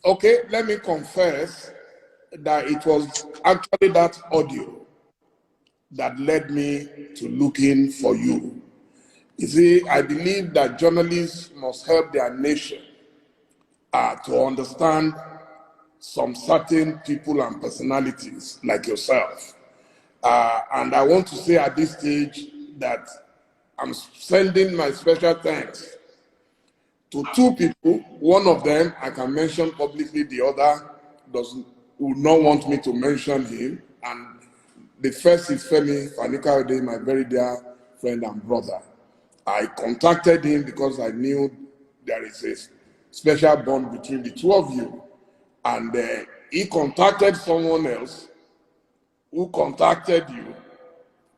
Okay, let me confess that it was actually that audio that led me to looking for you. You see, I believe that journalists must help their nation to understand some certain people and personalities like yourself. And I want to say at this stage that I'm sending my special thanks to two people. One of them I can mention publicly, the other would not want me to mention him. And the first is Femi Fanikaude, my very dear friend and brother. I contacted him because I knew there is a special bond between the two of you. And he contacted someone else who contacted you.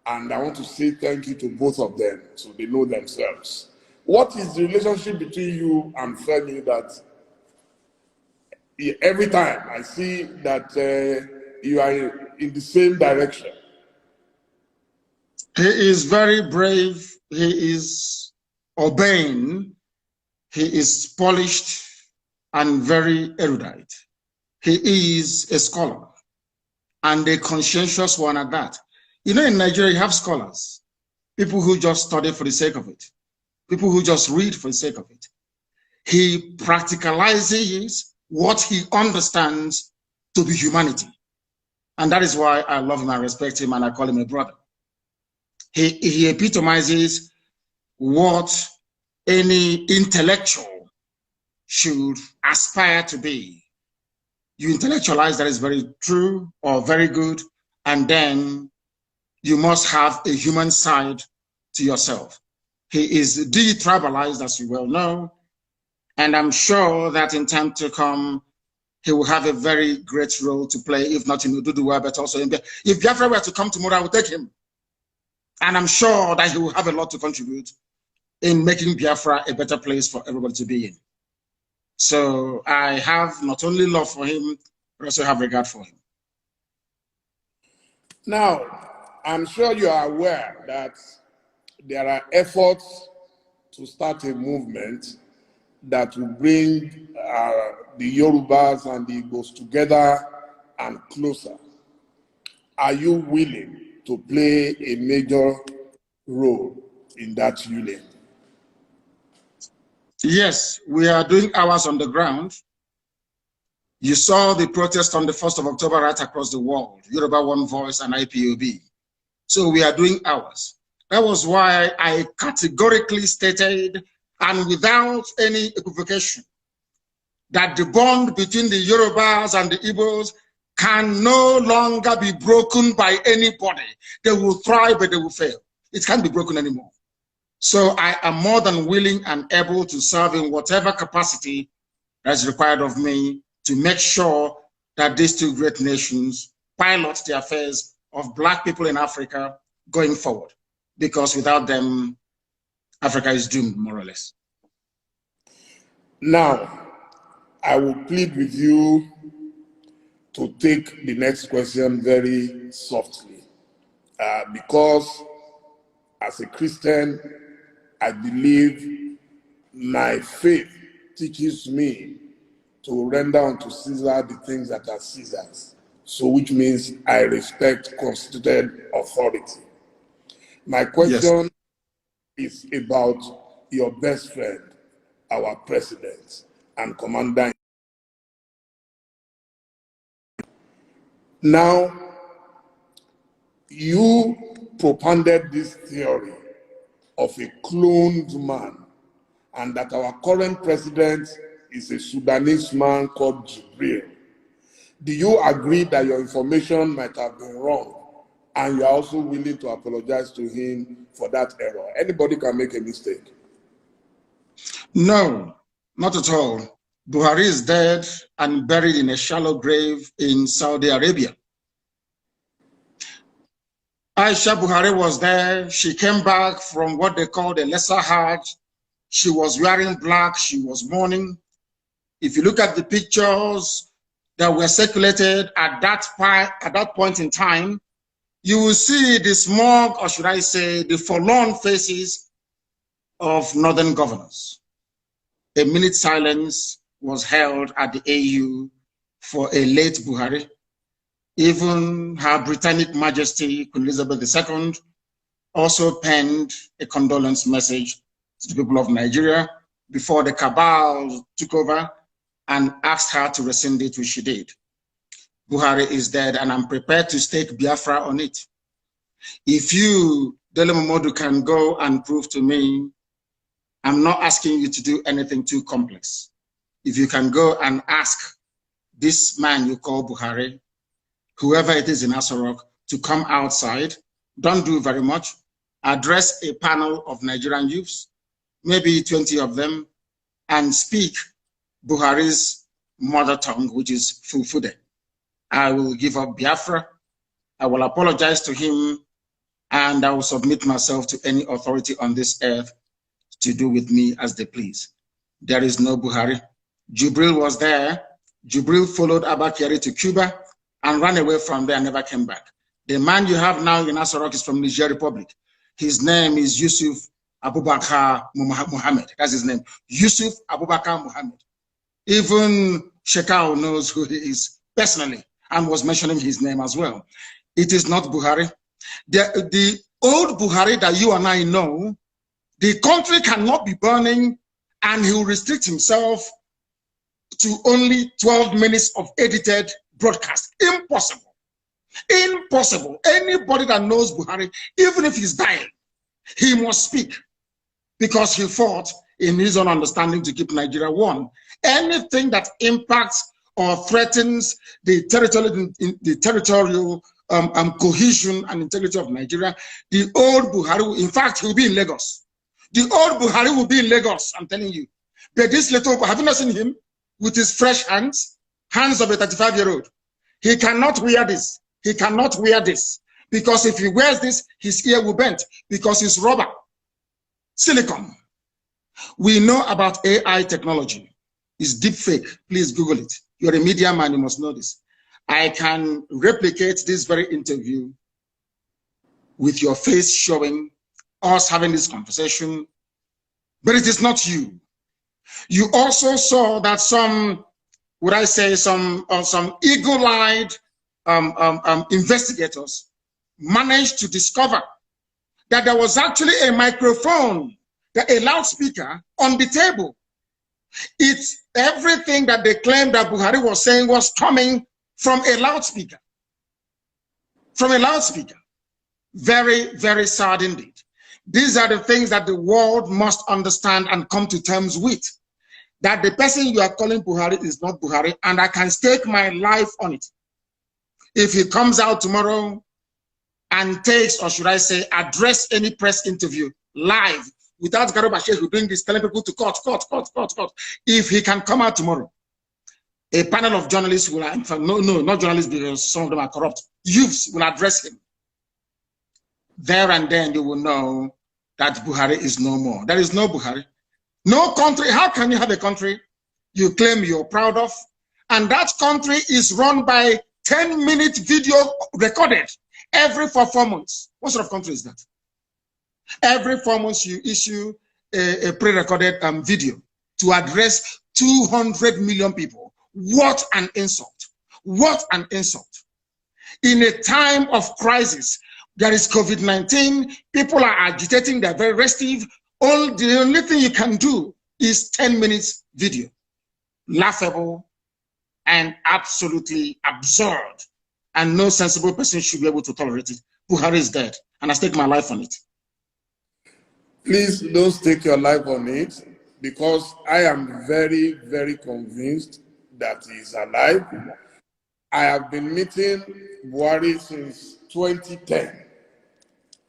And I want to say thank you to both of them so they know themselves. What is the relationship between you and Femi that every time I see that you are in the same direction? He is very brave. He is obeying. He is polished and very erudite. He is a scholar and a conscientious one at that. You know, in Nigeria, you have scholars, people who just study for the sake of it, people who just read for the sake of it. He practicalizes what he understands to be humanity. And that is why I love him, I respect him, and I call him a brother. He epitomizes what any intellectual should aspire to be. You intellectualize that is very true or very good, and then you must have a human side to yourself. He is de-tribalized, as you well know, and I'm sure that in time to come, he will have a very great role to play, if not in Ududua, but also in Biafra. If Biafra were to come tomorrow, I will take him. And I'm sure that he will have a lot to contribute in making Biafra a better place for everybody to be in. So I have not only love for him, but also have regard for him. Now, I'm sure you are aware that there are efforts to start a movement that will bring the Yorubas and the Igbos together and closer. Are you willing to play a major role in that union? Yes, we are doing ours on the ground. You saw the protest on the 1st of October right across the world, Yoruba One Voice and IPOB. So we are doing ours. That was why I categorically stated, and without any equivocation, that the bond between the Yorubas and the Igbos can no longer be broken by anybody. They will thrive, but they will fail. It can't be broken anymore. So I am more than willing and able to serve in whatever capacity that's required of me to make sure that these two great nations pilot the affairs of Black people in Africa going forward. Because without them, Africa is doomed, more or less. Now, I will plead with you to take the next question very softly. Because as a Christian, I believe my faith teaches me to render unto Caesar the things that are Caesar's. So which means I respect constituted authority. My question is about your best friend, our president and commander. Now, you propounded this theory of a cloned man, and that our current president is a Sudanese man called Jibril. Do you agree that your information might have been wrong, and you are also willing to apologize to him for that error? Anybody can make a mistake. No, not at all. Buhari is dead and buried in a shallow grave in Saudi Arabia. Aisha Buhari was there. She came back from what they called a lesser Hajj. She was wearing black. She was mourning. If you look at the pictures that were circulated at that point in time, you will see the smug, or should I say, the forlorn faces of northern governors. A minute silence was held at the AU for a late Buhari. Even Her Britannic Majesty Queen Elizabeth II also penned a condolence message to the people of Nigeria before the cabal took over and asked her to rescind it, which she did. Buhari is dead, and I'm prepared to stake Biafra on it. If you, Dele Momodu, can go and prove to me, I'm not asking you to do anything too complex. If you can go and ask this man you call Buhari, whoever it is in Asorok, to come outside, don't do very much, address a panel of Nigerian youths, maybe 20 of them, and speak Buhari's mother tongue, which is Fulfude. I will give up Biafra. I will apologize to him, and I will submit myself to any authority on this earth to do with me as they please. There is no Buhari. Jubril was there. Jubril followed Abba Kyari to Cuba and ran away from there and never came back. The man you have now in Asorok is from Niger Republic. His name is Yusuf Abubakar Muhammad. That's his name. Yusuf Abubakar Muhammad. Even Shekau knows who he is personally and was mentioning his name as well. It is not Buhari. The old Buhari that you and I know, the country cannot be burning and he will restrict himself to only 12 minutes of edited broadcast. Impossible. Impossible. Anybody that knows Buhari, even if he's dying, he must speak because he fought in his own understanding to keep Nigeria one. Anything that impacts or threatens the territorial cohesion and integrity of Nigeria, the old Buhari, in fact, he will be in Lagos. The old Buhari will be in Lagos, I'm telling you. But this little, have you not seen him with his fresh hands of a 35-year-old? He cannot wear this. He cannot wear this. Because if he wears this, his ear will bend because it's rubber, silicone. We know about AI technology. It's deep fake. Please Google it. You're a media man, you must know this. I can replicate this very interview with your face showing us having this conversation, but it is not you. You also saw that some, would I say, some eagle-eyed investigators managed to discover that there was actually a microphone, a loudspeaker on the table. It's everything that they claimed that Buhari was saying was coming from a loudspeaker. From a loudspeaker. Very, very sad indeed. These are the things that the world must understand and come to terms with. That the person you are calling Buhari is not Buhari, and I can stake my life on it. If he comes out tomorrow and takes, or should I say, address any press interview live without Garuba Shehu doing this, telling people to cut. If he can come out tomorrow, a panel of journalists will, in fact, no, not journalists because some of them are corrupt, youths will address him. There and then you will know that Buhari is no more. There is no Buhari. No country. How can you have a country you claim you're proud of, and that country is run by 10-minute video recorded every 4 months? What sort of country is that? Every 4 months you issue a pre-recorded video to address 200 million people. What an insult. What an insult. In a time of crisis, there is COVID-19, people are agitating, they're very restive. The only thing you can do is 10 minutes video. Laughable and absolutely absurd. And no sensible person should be able to tolerate it. Buhari is dead, and I stake my life on it. Please don't stake your life on it, because I am very, very convinced that he is alive. I have been meeting Buhari since 2010.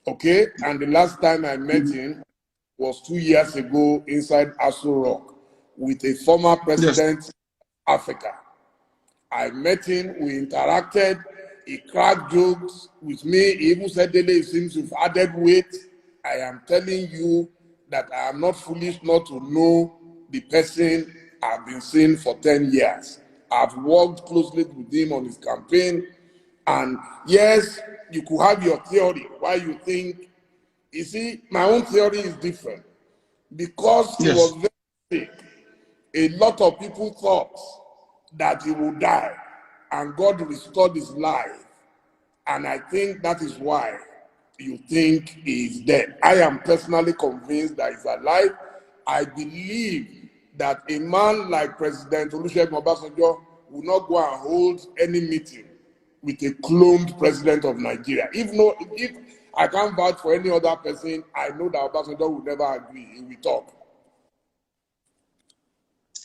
Okay, and the last time I met him was 2 years ago inside Aso Rock with a former president of Africa. I met him, we interacted, he cracked jokes with me, he even said, Dele, it seems you've added weight. I am telling you that I am not foolish not to know the person I've been seeing for 10 years. I've worked closely with him on his campaign, and yes, you could have your theory why you think. You see, my own theory is different. Because he was very sick, a lot of people thought that he would die, and God restored his life. And I think that is why you think he is dead. I am personally convinced that he's alive. I believe that a man like President Olusegun Obasanjo will not go and hold any meeting with a cloned president of Nigeria. If I can't vouch for any other person, I know that Obasanjo will never agree. He will talk.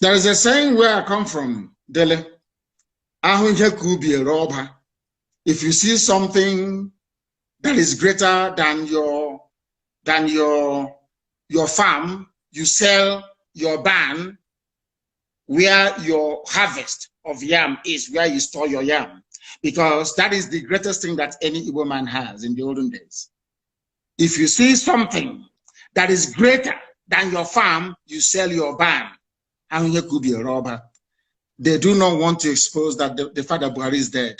There is a saying where I come from, Dele. If you see something that is greater than your farm, you sell your barn where your harvest of yam is, where you store your yam, because that is the greatest thing that any Igbo man has in the olden days. If you see something that is greater than your farm, you sell your barn. And you could be a robber. They do not want to expose that the fact that Buhari is dead,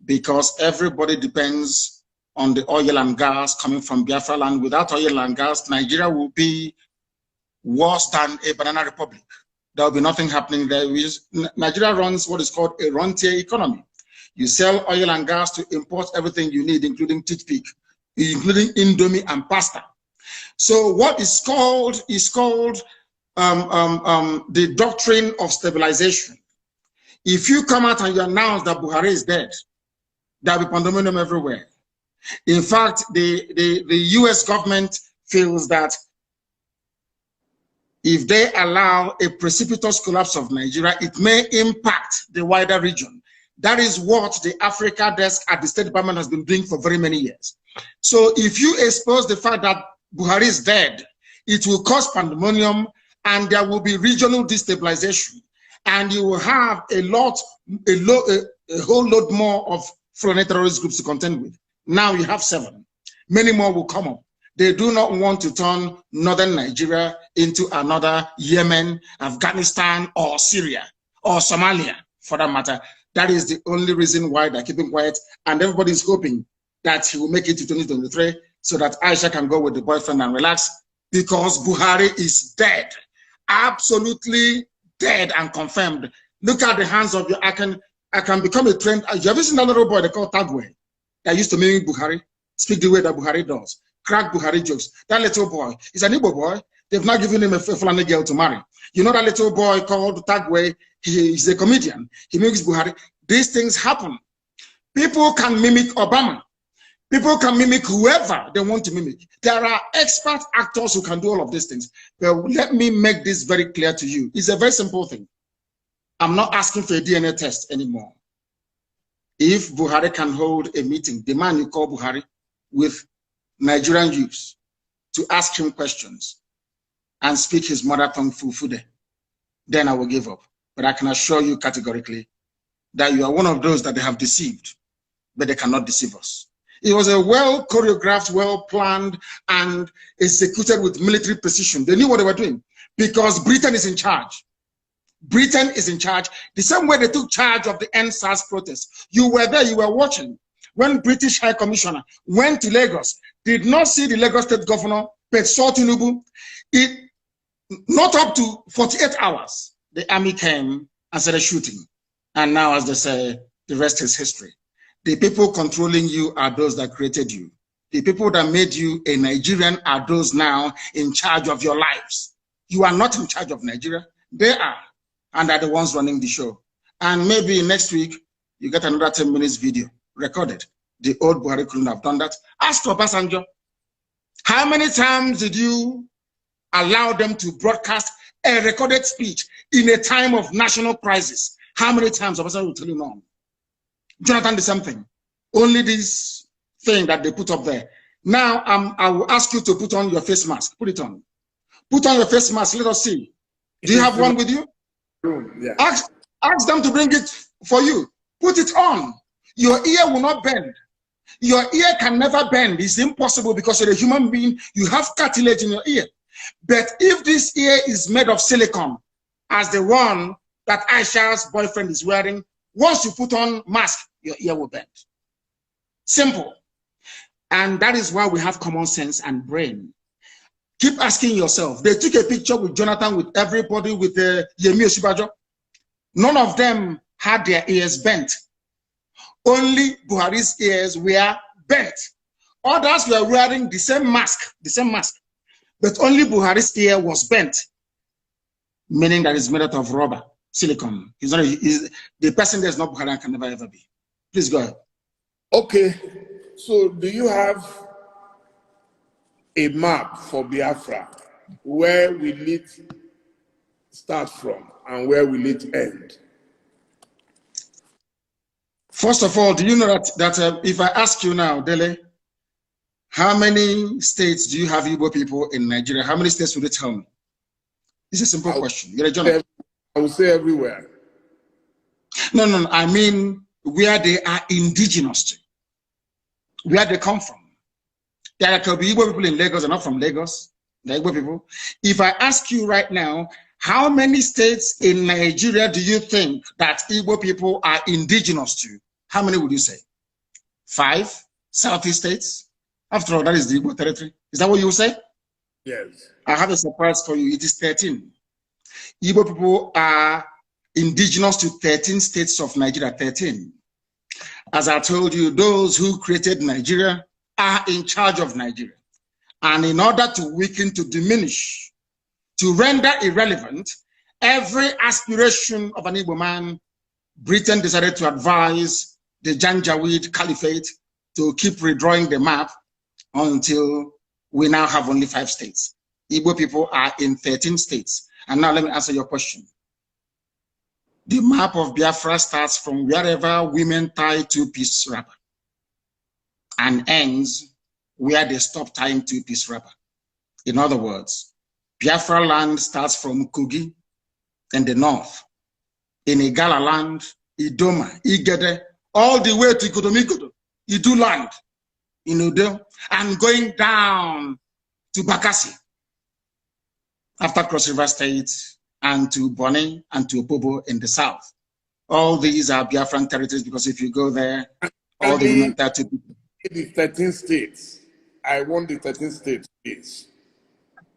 because everybody depends on the oil and gas coming from Biafra land. Without oil and gas, Nigeria will be worse than a banana republic. There will be nothing happening there. Nigeria runs what is called a rentier economy. You sell oil and gas to import everything you need, including toothpick, including Indomie and pasta. So what is called the doctrine of stabilization. If you come out and you announce that Buhari is dead, there will be pandemonium everywhere. In fact, the US government feels that if they allow a precipitous collapse of Nigeria, it may impact the wider region. That is what the Africa desk at the State Department has been doing for very many years. So if you expose the fact that Buhari is dead, it will cause pandemonium, and there will be regional destabilization, and you will have a whole lot more of foreign terrorist groups to contend with. Now you have 7. Many more will come up. They do not want to turn northern Nigeria into another Yemen, Afghanistan, or Syria, or Somalia, for that matter. That is the only reason why they're keeping quiet, and everybody is hoping that he will make it to 2023 so that Aisha can go with the boyfriend and relax, because Buhari is dead. Absolutely dead and confirmed. Look at the hands of your, I can become a trend. You ever seen that little boy they call Tagwe that used to mimic Buhari, speak the way that Buhari does, crack Buhari jokes? That little boy is an Igbo boy. They've not given him a Fulani girl to marry. You know that little boy called Tagwe, he's a comedian. He mimics Buhari. These things happen. People can mimic Obama. People can mimic whoever they want to mimic. There are expert actors who can do all of these things. But let me make this very clear to you. It's a very simple thing. I'm not asking for a DNA test anymore. If Buhari can hold a meeting, the man you call Buhari, with Nigerian youths to ask him questions and speak his mother tongue Fufude, then I will give up. But I can assure you categorically that you are one of those that they have deceived, but they cannot deceive us. It was a well choreographed, well planned, and executed with military precision. They knew what they were doing because Britain is in charge. Britain is in charge. The same way they took charge of the NSAS protests. You were there, you were watching. When British High Commissioner went to Lagos, did not see the Lagos State Governor, but saw Tinubu. Not up to 48 hours, the army came and started shooting. And now, as they say, the rest is history. The people controlling you are those that created you. The people that made you a Nigerian are those now in charge of your lives. You are not in charge of Nigeria. They are, and are the ones running the show. And maybe next week, you get another 10 minutes video recorded. The old Buhari couldn't have done that. Ask Obasanjo, how many times did you allow them to broadcast a recorded speech in a time of national crisis? How many times? Obasanjo will tell you no. Jonathan, the same thing. Only this thing that they put up there. Now, I will ask you to put on your face mask. Put it on. Put on your face mask. Let us see. Do you have one with you? Yeah. Ask them to bring it for you. Put it on. Your ear will not bend. Your ear can never bend. It's impossible because you're a human being. You have cartilage in your ear. But if this ear is made of silicone, as the one that Aisha's boyfriend is wearing, once you put on mask, your ear will bend. Simple. And that is why we have common sense and brain. Keep asking yourself. They took a picture with Jonathan, with everybody, with Yemi Osibajo. None of them had their ears bent. Only Buhari's ears were bent. Others were wearing the same mask, but only Buhari's ear was bent, meaning that it's made out of rubber, silicone. The person that's not Buhari can never ever be. Please go ahead. Okay, so do you have a map for Biafra? Where will it start from and where will it end? First of all, do you know that if I ask you now, Dele, how many states do you have Igbo people in Nigeria? How many states would you tell me? It's a simple question. You're a journalist. I would say everywhere. No. I mean where they are indigenous to, where they come from. There could be Igbo people in Lagos, they're not from Lagos. The Igbo people. If I ask you right now, how many states in Nigeria do you think that Igbo people are indigenous to? How many would you say? 5 Southeast states? After all, that is the Igbo territory. Is that what you would say? Yes. I have a surprise for you. It is 13. Igbo people are indigenous to 13 states of Nigeria. 13. As I told you, those who created Nigeria are in charge of Nigeria. And in order to weaken, to diminish, to render irrelevant every aspiration of an Igbo man, Britain decided to advise the Janjaweed Caliphate to keep redrawing the map until we now have only 5 states. Igbo people are in 13 states. And now let me answer your question. The map of Biafra starts from wherever women tie 2-piece wrapper and ends where they stop tying 2-piece wrapper. In other words, Biafra land starts from Kogi in the north, in Igala land, Idoma, Igede, all the way to Ikodomikodo, Idu land, in Udo, and going down to Bakassi, after Cross River State, and to Bonny and to Opobo in the south. All these are Biafran territories because if you go there, all the women tie 2 people. The 13 states. I want the 13 states, please.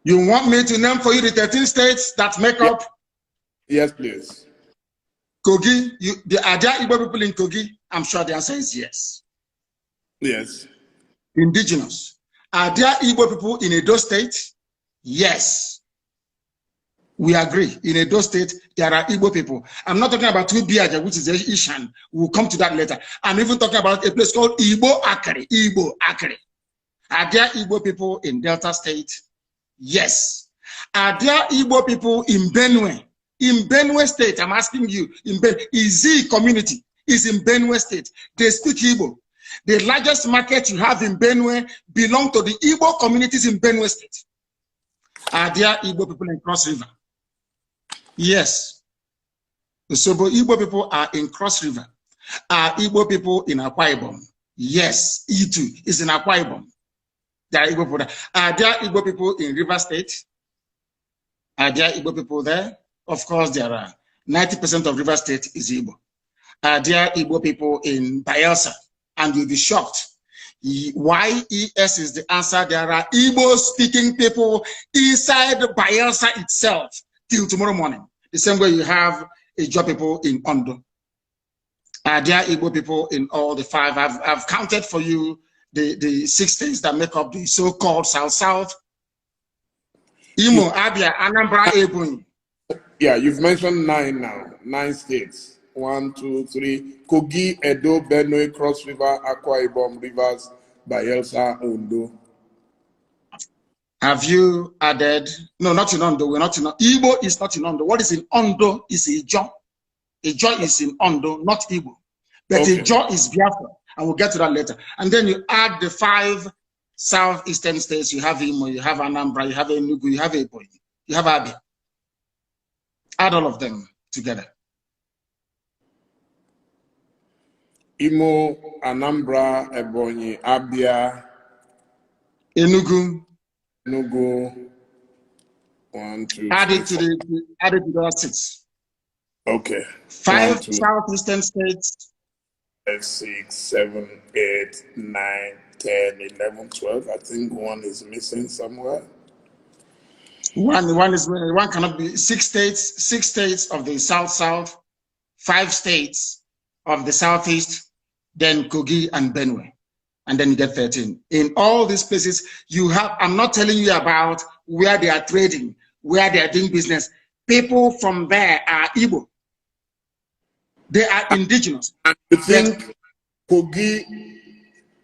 You want me to name for you the 13 states that make up? Yes, please. Kogi, are there Igbo people in Kogi? I'm sure the answer is yes. Yes. Indigenous. Are there Igbo people in Edo State? Yes. We agree. In Edo State, there are Igbo people. I'm not talking about Tubiaja, which is Ishan. We'll come to that later. I'm even talking about a place called Igbo Akere. Igbo Akere. Are there Igbo people in Delta State? Yes. Are there Igbo people in Benue? In Benue State, I'm asking you, Izi community is in Benue State. They speak Igbo. The largest market you have in Benue belong to the Igbo communities in Benue State. Are there Igbo people in Cross River? Yes. So Igbo people are in Cross River. Are Igbo people in Akwa Ibom? Yes. Itu is in Akwa Ibom. There are Igbo people there. Are there Igbo people in River State? Are there Igbo people there? Of course there are. 90% of River State is Igbo. Are there Igbo people in Bayelsa? And you'll be shocked. YES is the answer. There are Igbo speaking people inside Bayelsa itself till tomorrow morning. The same way you have Ijaw people in Ondo. Are there Igbo people in all the 5? I've counted for you the 6 states that make up the so-called South. Imo, Abia, Anambra, Ebonyi. Yeah, you've mentioned 9 now. 9 states. 1, 2, 3. Kogi, Edo, Benue, Cross River, Akwa Ibom, Rivers, Bayelsa, Ondo. Have you added? No, not in Ondo. We're not in Ondo. Igbo is not in Ondo. What is in Ondo is Ijaw. Ijaw is in Ondo, not Igbo. But okay. Ijaw is Biafra. And we'll get to that later. And then you add the 5 southeastern states. You have Imo, you have Anambra, you have Enugu, you have Ebonyi, you have Abia. Add all of them together. Imo, Anambra, Ebonyi, Abia, Enugu. 1, 2, add it to the 6. Okay. 5 southeastern states. 6, 7, 8, 9, 10, 11, 12. I think 1 is missing somewhere. One cannot be 6 states of the South, 5 states of the Southeast, then Kogi and Benue, and then you get 13. In all these places, you have, I'm not telling you about where they are trading, where they are doing business. People from there are Igbo. They are indigenous. And you think Kogi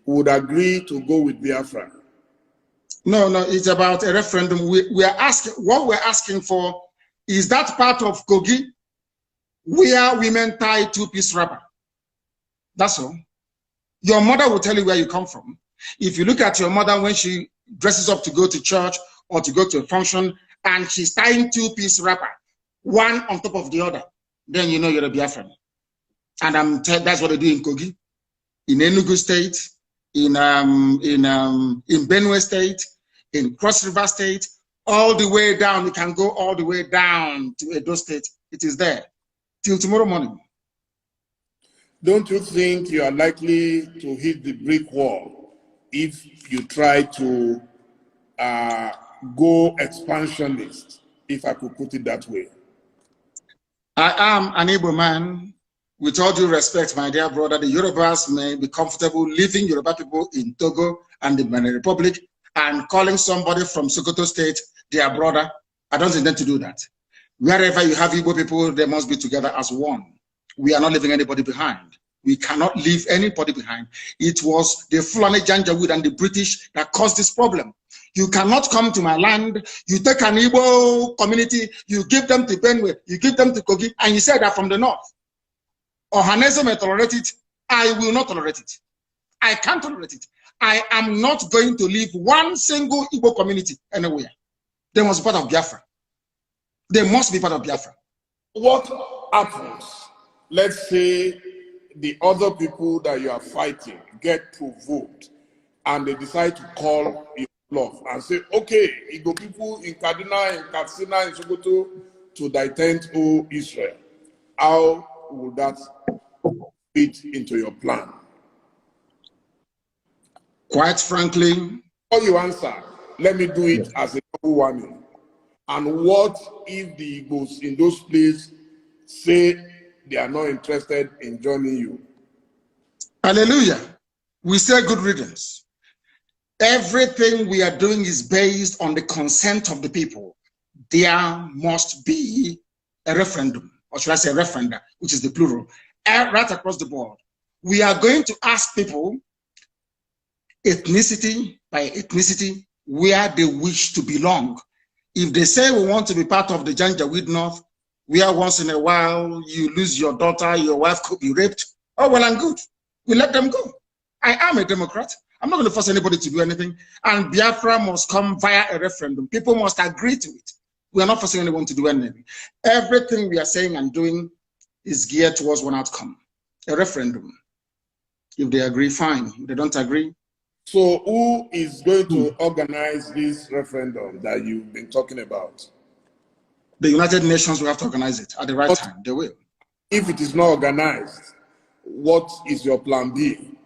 would agree to go with Biafra? No, it's about a referendum. We are asking, what we're asking for is that part of Kogi where women tie 2-piece wrapper. That's all. Your mother will tell you where you come from. If you look at your mother when she dresses up to go to church or to go to a function and she's tying 2-piece wrapper, one on top of the other, then you know you're a Biafran. And that's what they do in Kogi, in Enugu State, in Benue State, in Cross River State, all the way down. You can go all the way down to Edo State. It is there till tomorrow morning. Don't you think you are likely to hit the brick wall if you try to go expansionist, if I could put it that way? I am an Igbo man. With all due respect, my dear brother, the Yorubas may be comfortable leaving Yoruba people in Togo and the Benin Republic and calling somebody from Sokoto State their brother. I don't intend to do that. Wherever you have Igbo people, they must be together as one. We are not leaving anybody behind. We cannot leave anybody behind. It was the Fulani Janjaweed and the British that caused this problem. You cannot come to my land, you take an Igbo community, you give them to Benue, you give them to Kogi, and you say they're from the north. Ohanese may tolerate it. I will not tolerate it. I can't tolerate it. I am not going to leave one single Igbo community anywhere. They must be part of Biafra. They must be part of Biafra. What happens? Let's say the other people that you are fighting get provoked and they decide to call your bluff and say, okay, Igbo people in Kaduna, in Katsina, in Sokoto to defend Israel. How will that fit into your plan? Quite frankly, before you answer, let me do it as a double warning. And what if the Igbos in those places say they are not interested in joining you? Hallelujah. We say good riddance. Everything we are doing is based on the consent of the people. There must be a referendum, or should I say referenda, which is the plural, right across the board. We are going to ask people, ethnicity by ethnicity, where they wish to belong. If they say we want to be part of the Janjaweed North, where once in a while you lose your daughter, your wife could be raped, oh, well and good. We let them go. I am a Democrat. I'm not going to force anybody to do anything. And Biafra must come via a referendum. People must agree to it. We are not forcing anyone to do anything. Everything we are saying and doing is geared towards one outcome, a referendum. If they agree, fine. If they don't agree. So who is going to organize this referendum that you've been talking about? The United Nations will have to organize it at the right time. They will. If it is not organized, what is your plan B?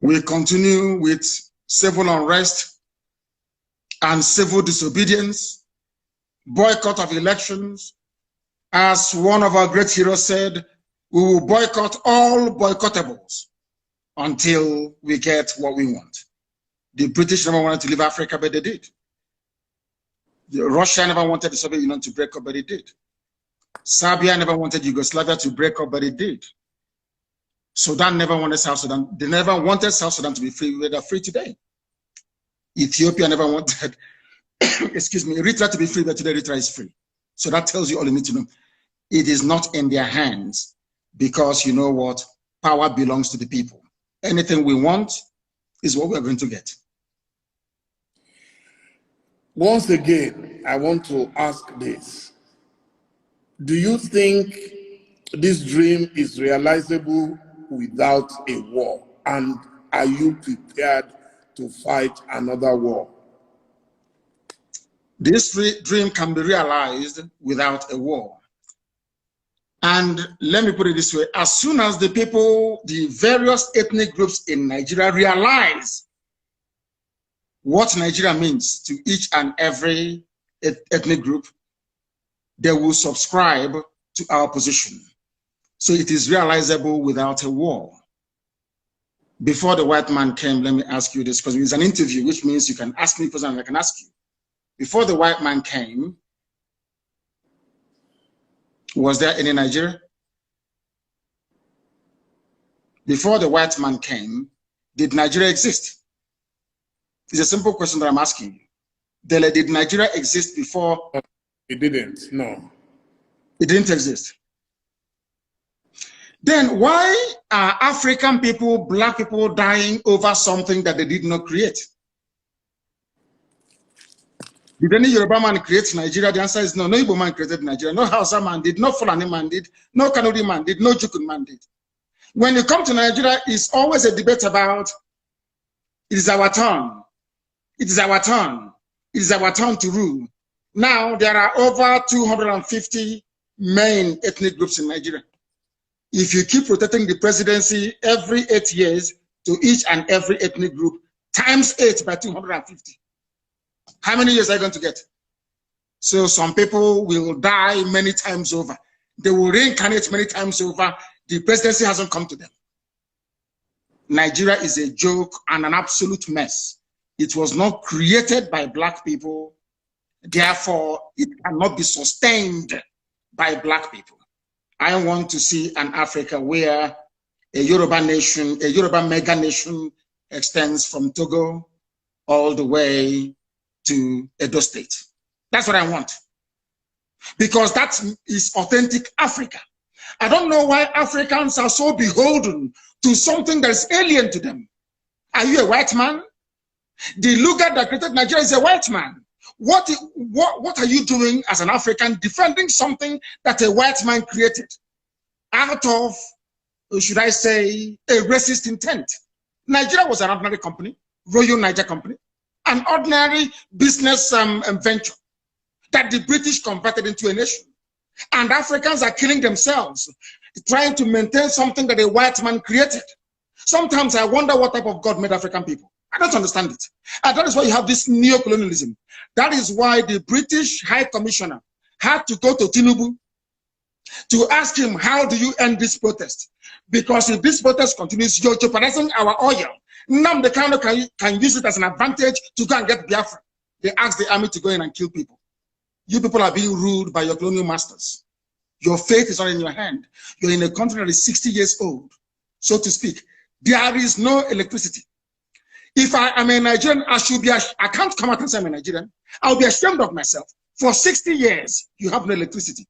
We continue with civil unrest and civil disobedience, boycott of elections. As one of our great heroes said, we will boycott all boycottables until we get what we want. The British never wanted to leave Africa, but they did. Russia never wanted the Soviet Union to break up, but it did. Serbia never wanted Yugoslavia to break up, but it did. Sudan never wanted South Sudan. They never wanted South Sudan to be free. They're free today. Ethiopia never wanted, excuse me, Eritrea to be free, but today Eritrea is free. So that tells you all you need to know. It is not in their hands because you know what? Power belongs to the people. Anything we want is what we're going to get. Once again, I want to ask this. Do you think this dream is realizable without a war? And are you prepared to fight another war? This dream can be realized without a war. And let me put it this way, as soon as the people, the various ethnic groups in Nigeria realize what Nigeria means to each and every ethnic group, they will subscribe to our position. So it is realizable without a war. Before the white man came, let me ask you this, because it's an interview, which means you can ask me questions and I can ask you. Before the white man came, was there any Nigeria? Before the white man came, did Nigeria exist? It's a simple question that I'm asking you. Dele, did Nigeria exist before? It didn't, no. It didn't exist. Then why are African people, black people dying over something that they did not create? Did any Yoruba man create Nigeria? The answer is no. No Igbo man created Nigeria. No Hausa man did. No Fulani man did. No Kanuri man did. No Jukun man did. When you come to Nigeria, it's always a debate about it is our turn. It is our turn. It is our turn to rule. Now there are over 250 main ethnic groups in Nigeria. If you keep rotating the presidency every 8 years to each and every ethnic group, times 8 by 250. How many years are you going to get? So some people will die many times over. They will reincarnate many times over. The presidency hasn't come to them. Nigeria is a joke and an absolute mess. It was not created by black people. Therefore, it cannot be sustained by black people. I want to see an Africa where a Yoruba nation, a Yoruba mega nation extends from Togo all the way to Edo State. That's what I want. Because that is authentic Africa. I don't know why Africans are so beholden to something that is alien to them. Are you a white man? The Luga that created Nigeria is a white man. What are you doing as an African defending something that a white man created out of, should I say, a racist intent? Nigeria was an ordinary company, Royal Niger Company, an ordinary business venture that the British converted into a nation. And Africans are killing themselves, trying to maintain something that a white man created. Sometimes I wonder what type of God made African people. I don't understand it. And that is why you have this neo-colonialism. That is why the British High Commissioner had to go to Tinubu to ask him, how do you end this protest? Because if this protest continues, you're jeopardizing our oil. Nnamdi Kanu can use it as an advantage to go and get Biafra. They asked the army to go in and kill people. You people are being ruled by your colonial masters. Your fate is not in your hand. You're in a country that is 60 years old, so to speak. There is no electricity. If I am a Nigerian, I can't come out and say I'm a Nigerian. I'll be ashamed of myself. For 60 years, you have no electricity.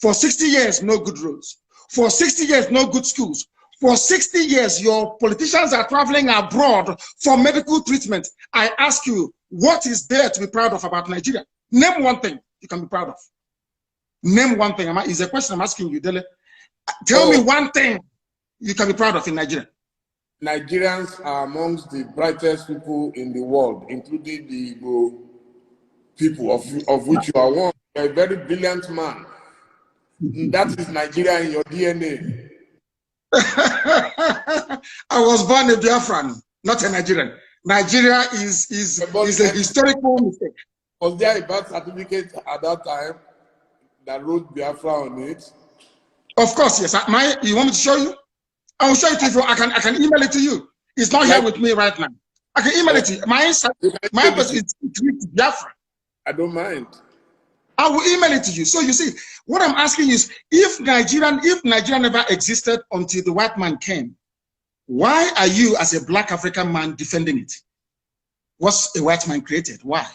For 60 years, no good roads. For 60 years, no good schools. For 60 years, your politicians are traveling abroad for medical treatment. I ask you, what is there to be proud of about Nigeria? Name one thing you can be proud of. Name one thing. It's a question I'm asking you, Dele. Tell me one thing you can be proud of in Nigeria. Nigerians are amongst the brightest people in the world, including the Igbo people, of which you are one. You're a very brilliant man. That is Nigeria in your DNA. I was born a Biafran, not a Nigerian. Nigeria is a historical mistake. Was there a birth certificate at that time that wrote Biafra on it? Of course, yes. You want me to show you? I will show it to you. I can email it to you. It's not here with me right now. I can email it to you. My person is Biafra. I don't mind. I will email it to you. So you see, what I'm asking is, if Nigeria never existed until the white man came, why are you as a black African man defending it? What's a white man created? Why?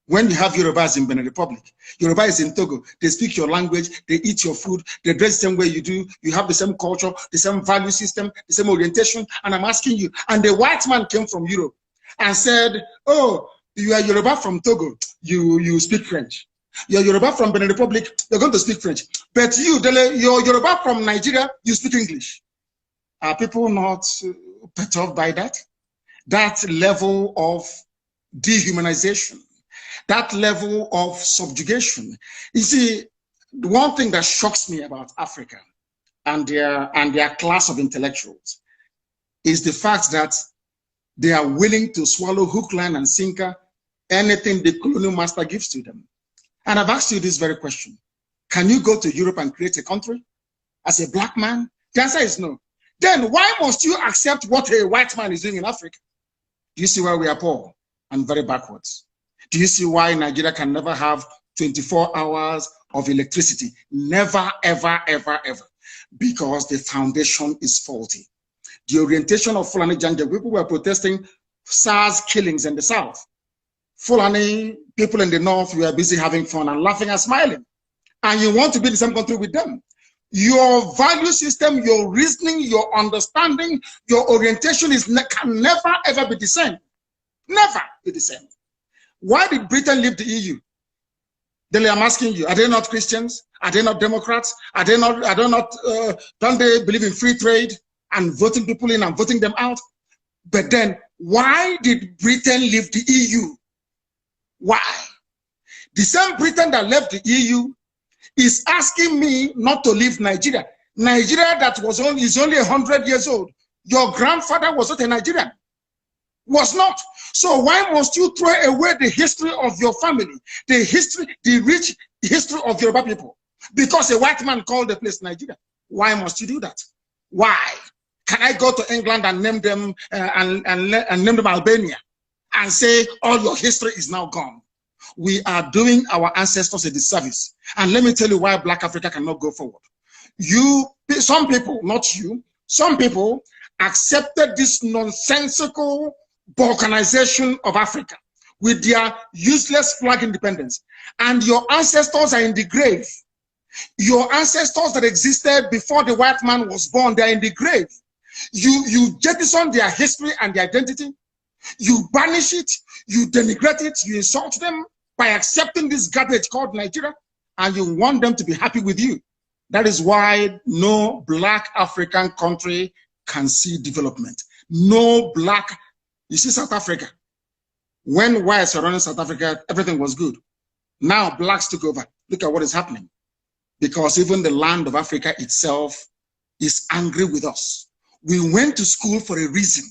When you have Yorubas in Benin Republic, Yoruba is in Togo, they speak your language, they eat your food, they dress the same way you do, you have the same culture, the same value system, the same orientation, and I'm asking you, and the white man came from Europe and said, oh, you are Yoruba from Togo, you speak French. You're Yoruba from Benin Republic, you're going to speak French. But you, Dele, you're Yoruba from Nigeria, you speak English. Are people not perturbed by that? That level of dehumanization, that level of subjugation. You see, the one thing that shocks me about Africa and their class of intellectuals is the fact that They are willing to swallow hook, line, and sinker anything the colonial master gives to them. And I've asked you this very question. Can you go to Europe and create a country as a black man? The answer is no. Then why must you accept what a white man is doing in Africa? Do you see why we are poor and very backwards? Do you see why Nigeria can never have 24 hours of electricity? Never, ever, ever, ever. Because the foundation is faulty. The orientation of Fulani Janja, people were protesting SARS killings in the south. Fulani people in the north were busy having fun and laughing and smiling. And you want to be in the same country with them. Your value system, your reasoning, your understanding, your orientation can never ever be the same. Never be the same. Why did Britain leave the EU? Dele, I'm asking you, are they not Christians? Are they not Democrats? Are they not, don't they believe in free trade and voting people in and voting them out? But then, why did Britain leave the EU? Why? The same Britain that left the EU is asking me not to leave Nigeria. Nigeria that is only 100 years old. Your grandfather was not a Nigerian. Was not. So why must you throw away the history of your family, the rich history of Yoruba people? Because a white man called the place Nigeria. Why must you do that? Why? Can I go to England and name them and name them Albania and say all your history is now gone? We are doing our ancestors a disservice. And let me tell you why Black Africa cannot go forward. Some people, not you, some people accepted this nonsensical balkanization of Africa with their useless flag independence. And your ancestors are in the grave. Your ancestors that existed before the white man was born, they are in the grave. You jettison their history and their identity. You banish it, you denigrate it, you insult them by accepting this garbage called Nigeria, and you want them to be happy with you. That is why no Black African country can see development. No Black. You see South Africa. When whites were running South Africa, everything was good. Now Blacks took over. Look at what is happening. Because even the land of Africa itself is angry with us. We went to school for a reason.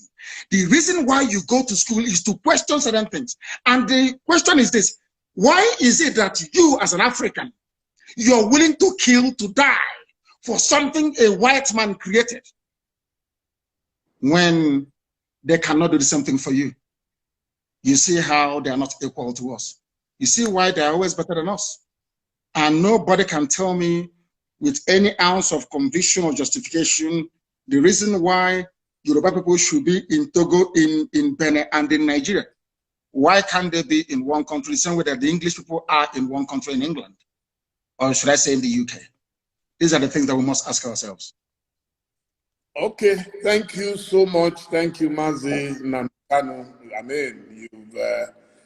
The reason why you go to school is to question certain things. And the question is this: why is it that you as an African, you're willing to kill, to die for something a white man created when they cannot do the same thing for you? You see how they are not equal to us. You see why they are always better than us. And nobody can tell me with any ounce of conviction or justification the reason why Yoruba people should be in Togo, in Benin, and in Nigeria. Why can't they be in one country, the same way that the English people are in one country in England? Or should I say in the UK? These are the things that we must ask ourselves. Okay, thank you so much. Thank you, Mazi, Nnamdi Kanu. I mean,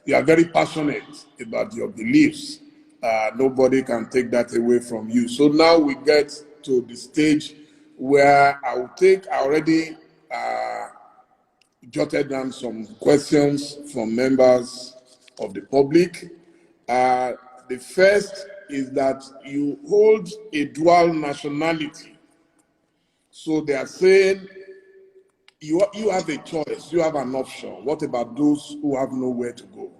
you are very passionate about your beliefs. Nobody can take that away from you. So now we get to the stage where I already jotted down some questions from members of the public. The first is that you hold a dual nationality. So they are saying you have a choice, you have an option. What about those who have nowhere to go?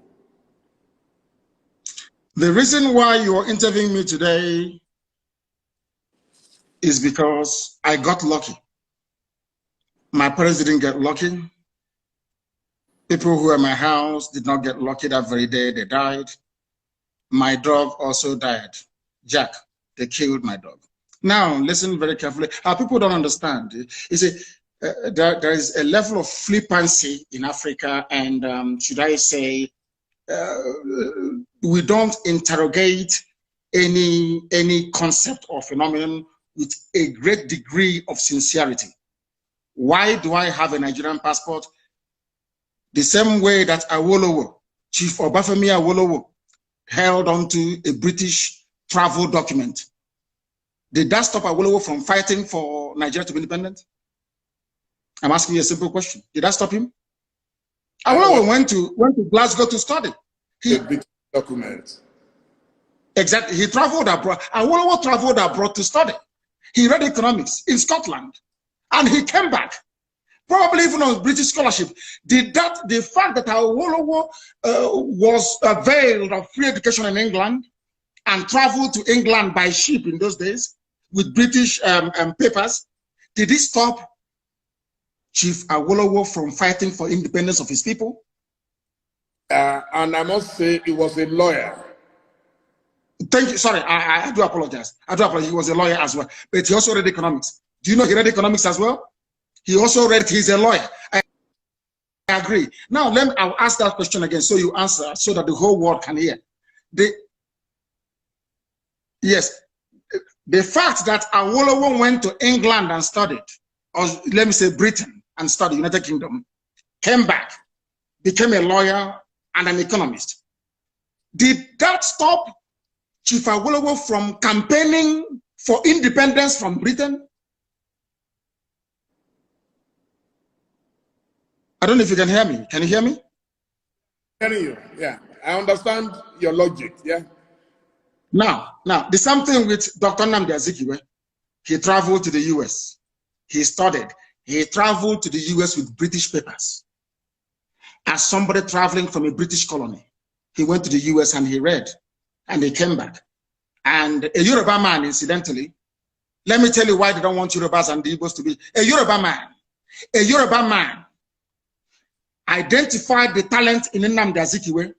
The reason why you are interviewing me today is because I got lucky. My parents didn't get lucky. People who were in my house did not get lucky that very day, they died. My dog also died. Jack, they killed my dog. Now, listen very carefully. People don't understand. You see, there is a level of flippancy in Africa, and should I say, we don't interrogate any concept or phenomenon with a great degree of sincerity. Why do I have a Nigerian passport? The same way that Awolowo, Chief Obafemi Awolowo, held onto a British travel document. Did that stop Awolowo from fighting for Nigeria to be independent? I'm asking you a simple question. Did that stop him? Awolowo went to Glasgow to study. The British document. Exactly. He traveled abroad. Awolowo traveled abroad to study. He read economics in Scotland, and he came back. probably even on British scholarship. The fact that Awolowo was availed of free education in England and traveled to England by ship in those days with British papers, did it stop Chief Awolowo from fighting for independence of his people? And I must say, he was a lawyer. Thank you. Sorry, I do apologize. I do apologize. He was a lawyer as well, but he also read economics. Do you know he read economics as well? He also read. He's a lawyer. I agree. Now, I'll ask that question again, so you answer, so that the whole world can hear. Yes, the fact that Awolowo went to England and studied, or let me say Britain and studied, United Kingdom, came back, became a lawyer and an economist. Did that stop Chief Awolowo from campaigning for independence from Britain? I don't know if you can hear me. Can you hear me? Hearing you, yeah. I understand your logic, yeah. Now, the same thing with Dr. Nnamdi Azikiwe. He traveled to the US. He studied. He traveled to the US with British papers. As somebody traveling from a British colony, he went to the US and he read, and he came back. And a Yoruba man, incidentally, let me tell you why they don't want Yorubas and the Igbos to be. A Yoruba man identified the talent in Nnamdi Azikiwe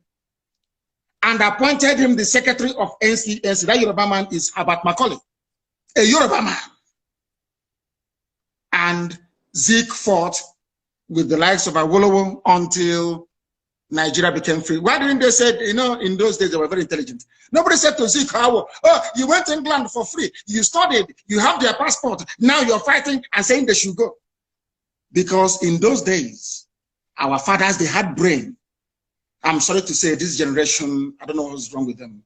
and appointed him the secretary of NCNC. That Yoruba man is Herbert Macaulay, a Yoruba man. And Zik fought with the likes of Awolowo until Nigeria became free. Why didn't they say, you know, in those days they were very intelligent? Nobody said to Zik, oh, you went to England for free, you studied, you have their passport, now you're fighting and saying they should go. Because in those days, our fathers, they had brain. I'm sorry to say this generation, I don't know what's wrong with them,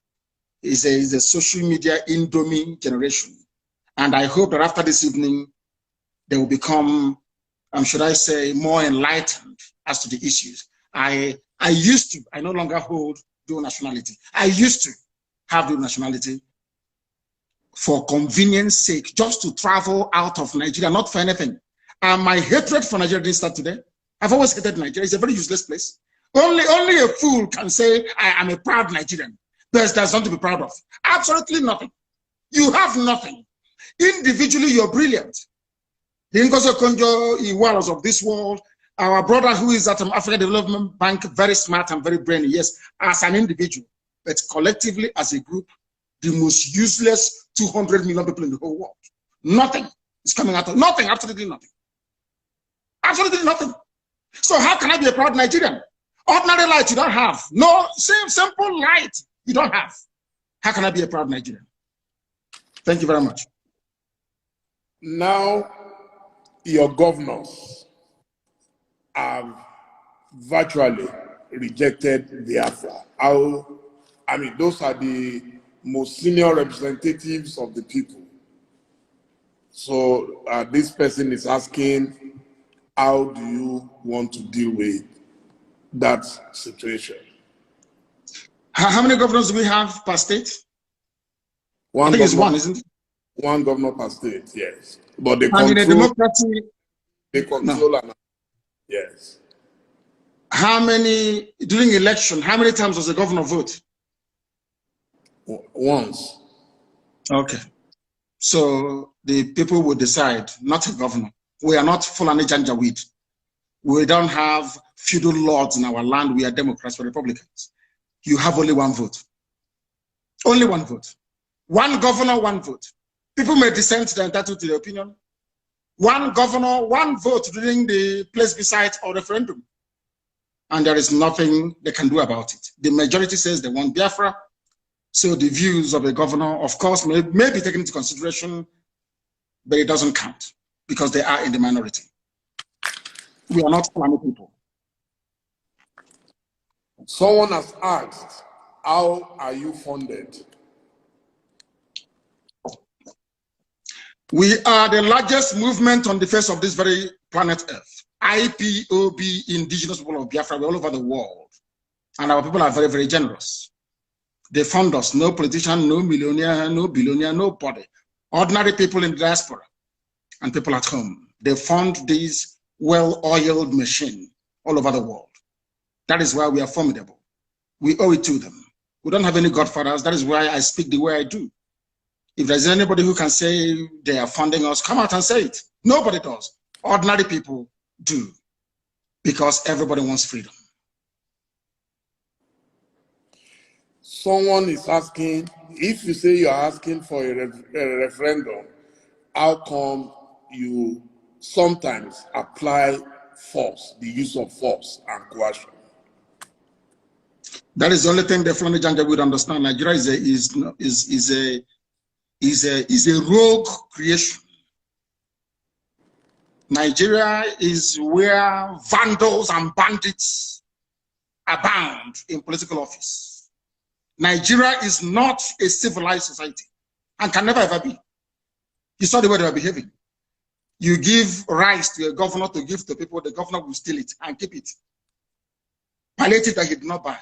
is a social media indomie generation. And I hope that after this evening, they will become, should I say, more enlightened as to the issues. I no longer hold dual nationality. I used to have dual nationality for convenience sake, just to travel out of Nigeria, not for anything. And my hatred for Nigeria didn't start today. I've always hated Nigeria. It's a very useless place. Only a fool can say, I am a proud Nigerian. There's nothing to be proud of. Absolutely nothing. You have nothing. Individually, you're brilliant. The Ngozi Okonjo-Iwealas of this world, our brother who is at African Development Bank, very smart and very brainy, yes, as an individual, but collectively as a group, the most useless 200 million people in the whole world. Nothing is coming out of nothing, absolutely nothing. Absolutely nothing. So how can I be a proud Nigerian? Ordinary light you don't have. No, simple light you don't have. How can I be a proud Nigerian? Thank you very much. Now, your governors have virtually rejected Biafra. Those are the most senior representatives of the people. So this person is asking, how do you want to deal with that situation? How many governors do we have per state? One, I think it's one, isn't it? One governor per state, yes. But they control, in a democracy, they control no. Yes. How many, during election, how many times does the governor vote? Once. Okay. So the people will decide, not a governor. We are not Fulani Janjaweed. We don't have feudal lords in our land. We are Democrats or Republicans. You have only one vote. Only one vote. One governor, one vote. People may dissent, they're entitled to their opinion. One governor, one vote during the plebiscite or referendum. And there is nothing they can do about it. The majority says they want Biafra. So the views of the governor, of course, may be taken into consideration, but it doesn't count because they are in the minority. We are not Fulani people. Someone has asked, how are you funded? We are the largest movement on the face of this very planet Earth. IPOB, Indigenous People of Biafra, we're all over the world. And our people are very, very generous. They fund us. No politician, no millionaire, no billionaire, nobody. Ordinary people in the diaspora and people at home. They fund these well-oiled machine all over the world. That is why we are formidable. We owe it to them. We don't have any godfathers. That is why I speak the way I do. If there's anybody who can say they are funding us, come out and say it. Nobody does. Ordinary people do, because everybody wants freedom. Someone is asking, if you say you are asking for a referendum, how come you sometimes apply force, the use of force and coercion? That is the only thing the Fulani Janja would understand. Nigeria is a rogue creation. Nigeria is where vandals and bandits abound in political office. Nigeria is not a civilized society and can never ever be. You saw the way they are behaving. You give rice to a governor to give to people, the governor will steal it and keep it. Palliate it that he did not buy.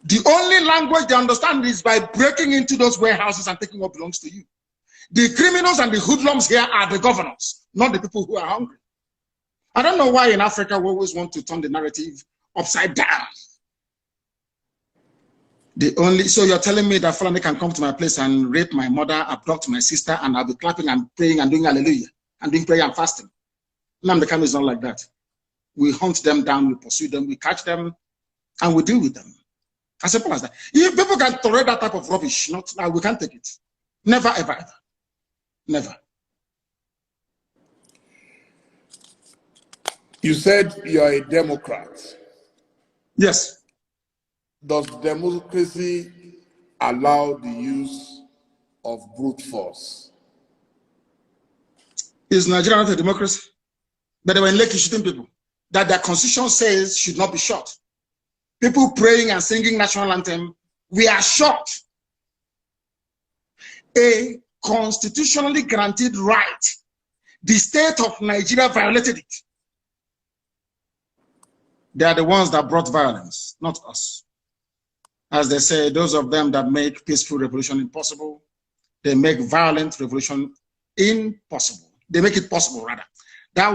The only language they understand is by breaking into those warehouses and taking what belongs to you. The criminals and the hoodlums here are the governors, not the people who are hungry. I don't know why in Africa we always want to turn the narrative upside down. So you're telling me that Fulani can come to my place and rape my mother, abduct my sister, and I'll be clapping and praying and doing hallelujah and doing prayer and fasting. Nnamdi Kanu is not like that. We hunt them down, we pursue them, we catch them, and we deal with them. As simple as that. If people can tolerate that type of rubbish, we can't take it. Never, ever, ever. Never. You said you are a Democrat. Yes. Does democracy allow the use of brute force? Is Nigeria not a democracy? But they were in Lekki shooting people that their constitution says should not be shot. People praying and singing national anthem, we are shot. A constitutionally granted right. The state of Nigeria violated it. They are the ones that brought violence, not us. As they say, those of them that make peaceful revolution impossible, they make violent revolution impossible. They make it possible, rather.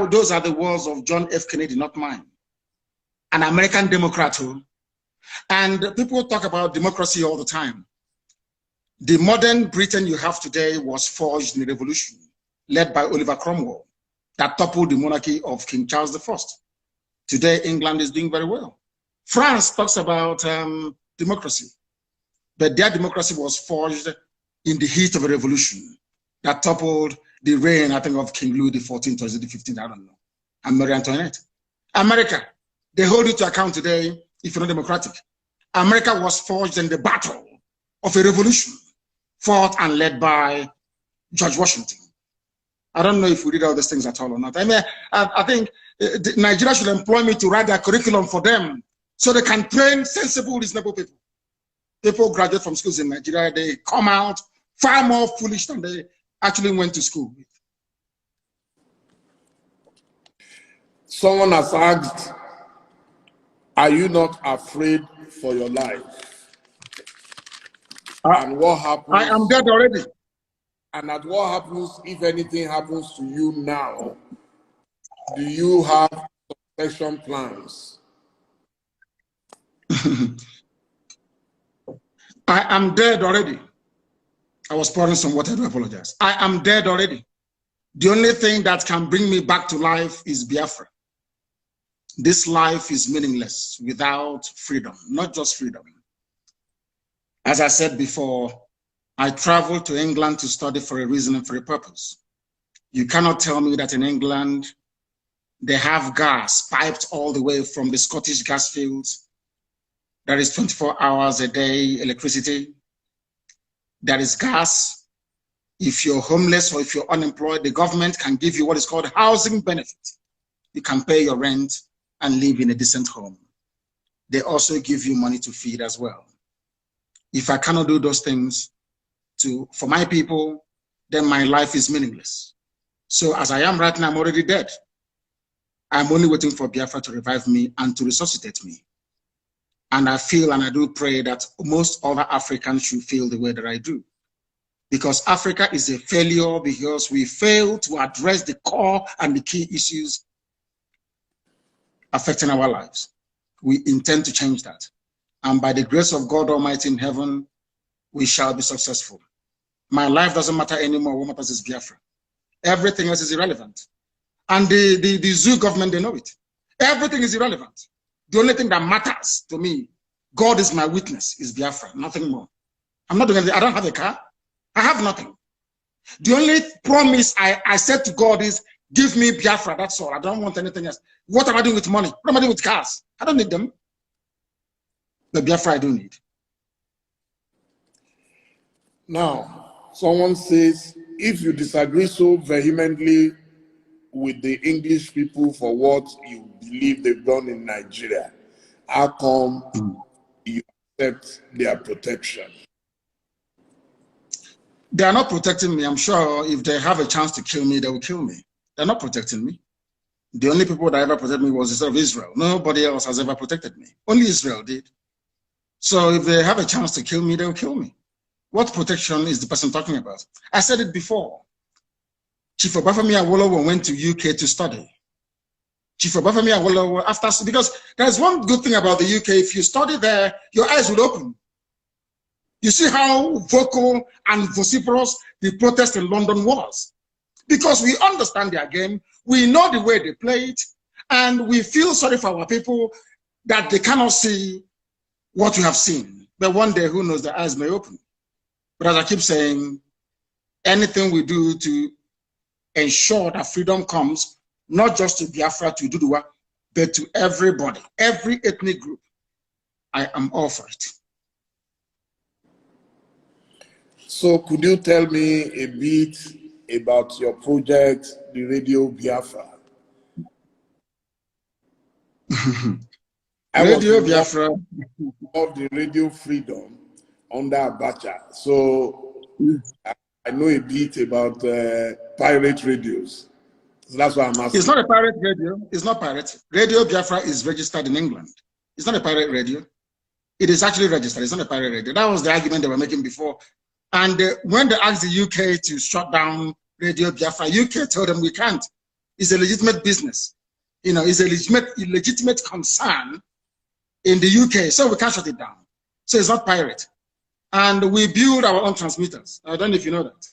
Those are the words of John F. Kennedy, not mine. An American Democrat who. And people talk about democracy all the time. The modern Britain you have today was forged in a revolution led by Oliver Cromwell that toppled the monarchy of King Charles I. Today, England is doing very well. France talks about democracy, but their democracy was forged in the heat of a revolution that toppled the reign, I think, of King Louis XIV or the 15th, I don't know, and Marie Antoinette. America, they hold you to account today if you're not democratic. America was forged in the battle of a revolution fought and led by George Washington. I don't know if we did all these things at all or not. I mean, I think Nigeria should employ me to write their curriculum for them so they can train sensible, reasonable people. People graduate from schools in Nigeria, they come out far more foolish than they actually went to school with. Someone has asked, are you not afraid for your life? And what happens? I am dead already. And at what happens if anything happens to you now? Do you have succession plans? I am dead already. I was pouring some water, I do apologize. I am dead already. The only thing that can bring me back to life is Biafra. This life is meaningless without freedom, not just freedom. As I said before, I traveled to England to study for a reason and for a purpose. You cannot tell me that in England, they have gas piped all the way from the Scottish gas fields. There is 24 hours a day electricity. There is gas. If you're homeless or if you're unemployed, the government can give you what is called housing benefit. You can pay your rent and live in a decent home. They also give you money to feed as well. If I cannot do those things for my people, then my life is meaningless. So as I am right now, I'm already dead. I'm only waiting for Biafra to revive me and to resuscitate me. And I feel and I do pray that most other Africans should feel the way that I do. because Africa is a failure because we fail to address the core and the key issues affecting our lives. We intend to change that. And by the grace of God Almighty in heaven, we shall be successful. My life doesn't matter anymore. What matters is Biafra. Everything else is irrelevant. And the zoo government, they know it. Everything is irrelevant. The only thing that matters to me, God is my witness, is Biafra, nothing more. I'm not doing anything. I don't have a car. I have nothing. The only promise I said to God is, give me Biafra, that's all. I don't want anything else. What am I doing with money? What am I doing with cars? I don't need them. The Biafra I do need. Now, someone says, if you disagree so vehemently with the English people for what you believe they've done in Nigeria, how come you accept their protection? They are not protecting me. I'm sure if they have a chance to kill me, they will kill me. They're not protecting me. The only people that ever protected me was the sort of Israel. Nobody else has ever protected me. Only Israel did. So if they have a chance to kill me, they'll kill me. What protection is the person talking about? I said it before. Chief Obafemi Awolowo went to UK to study. Chief Obafemi Awolowo, because there's one good thing about the UK. If you study there, your eyes will open. You see how vocal and vociferous the protest in London was. Because we understand their game, we know the way they play it, and we feel sorry for our people that they cannot see what we have seen. But one day, who knows, their eyes may open. But as I keep saying, anything we do to ensure that freedom comes, not just to Biafra, to Duduwa, but to everybody, every ethnic group, I am all for it. So could you tell me a bit about your project, the Radio Biafra? Radio Biafra of the Radio Freedom under Abacha. So I know a bit about pirate radios. So that's why I'm asking. It's not a pirate radio. It's not pirate. Radio Biafra is registered in England. It's not a pirate radio. It is actually registered. It's not a pirate radio. That was the argument they were making before. And when they asked the UK to shut down Radio Biafra, UK told them we can't. It's a legitimate business. You know, it's a legitimate concern in the UK, so we can't shut it down. So it's not pirate. And we build our own transmitters. I don't know if you know that.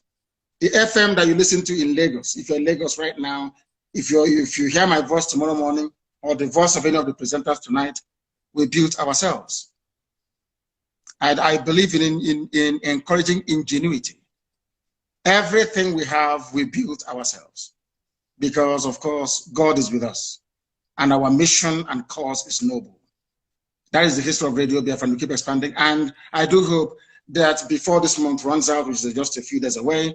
The FM that you listen to in Lagos, if you're in Lagos right now, if you hear my voice tomorrow morning or the voice of any of the presenters tonight, we built ourselves. And I believe in encouraging ingenuity. Everything we have, we built ourselves. Because, of course, God is with us. And our mission and cause is noble. That is the history of Radio Biafra, and we keep expanding. And I do hope that before this month runs out, which is just a few days away,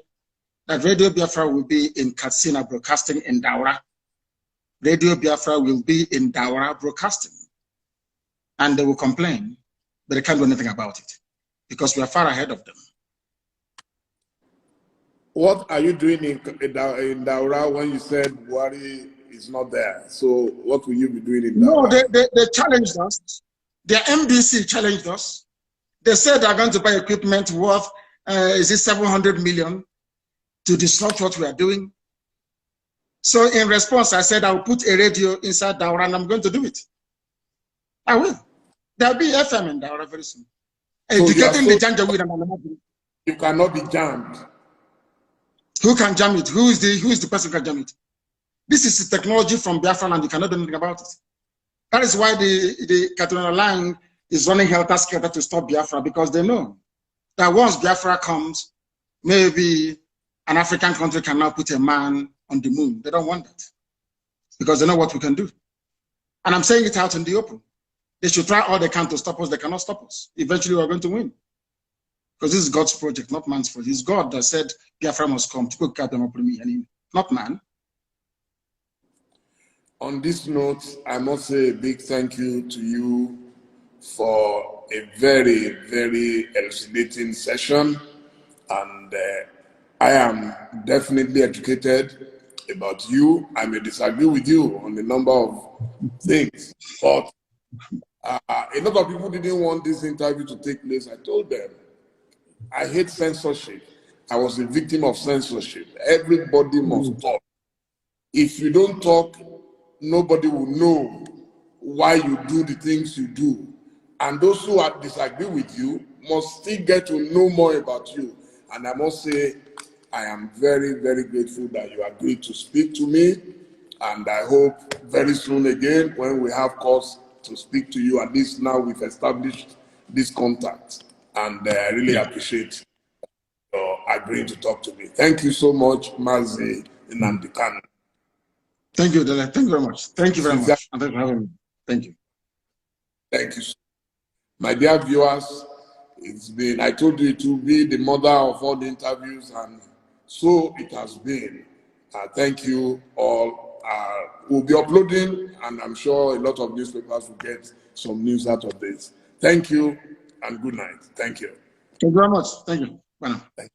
that Radio Biafra will be in Katsina broadcasting in Daura. Radio Biafra will be in Daura broadcasting. And they will complain, but they can't do anything about it because we are far ahead of them. What are you doing in Daura when you said Buhari is not there? So what will you be doing in Daura? No, they challenged us. Their MDC challenged us. They said they're going to buy equipment worth, is it 700 million to disrupt what we are doing? So in response, I said, I'll put a radio inside Daura and I'm going to do it. I will. There'll be FM in Daura very soon. So educating the Janjaweed and you cannot be jammed. Who can jam it? Who is the person who can jam it? This is the technology from Biafra and you cannot do anything about it. That is why the Catholic line is running helter-skelter to stop Biafra, because they know that once Biafra comes, maybe an African country can now put a man on the moon. They don't want that because they know what we can do. And I'm saying it out in the open. They should try all they can to stop us. They cannot stop us. Eventually, we're going to win. Because this is God's project, not man's project. It's God that said Biafra must come. Not man. On this note, I must say a big thank you to you for a very, very elucidating session. And I am definitely educated about you. I may disagree with you on a number of things, but a lot of people didn't want this interview to take place. I told them, I hate censorship. I was a victim of censorship. Everybody must talk. If you don't talk, nobody will know why you do the things you do. And those who disagree with you must still get to know more about you. And I must say, I am very, very grateful that you agreed to speak to me. And I hope very soon again, when we have cause to speak to you, at least now we've established this contact. And I really appreciate your agreeing to talk to me. Thank you so much, Mazi Nnamdi Kanu. Thank you, Dele. Thank you very much. Thank you very much. And thank you for having me. Thank you. Thank you. My dear viewers, it's been, I told you it will be the mother of all the interviews, and so it has been. Thank you all. We'll be uploading, and I'm sure a lot of newspapers will get some news out of this. Thank you, and good night. Thank you. Thank you very much. Thank you. Bye now.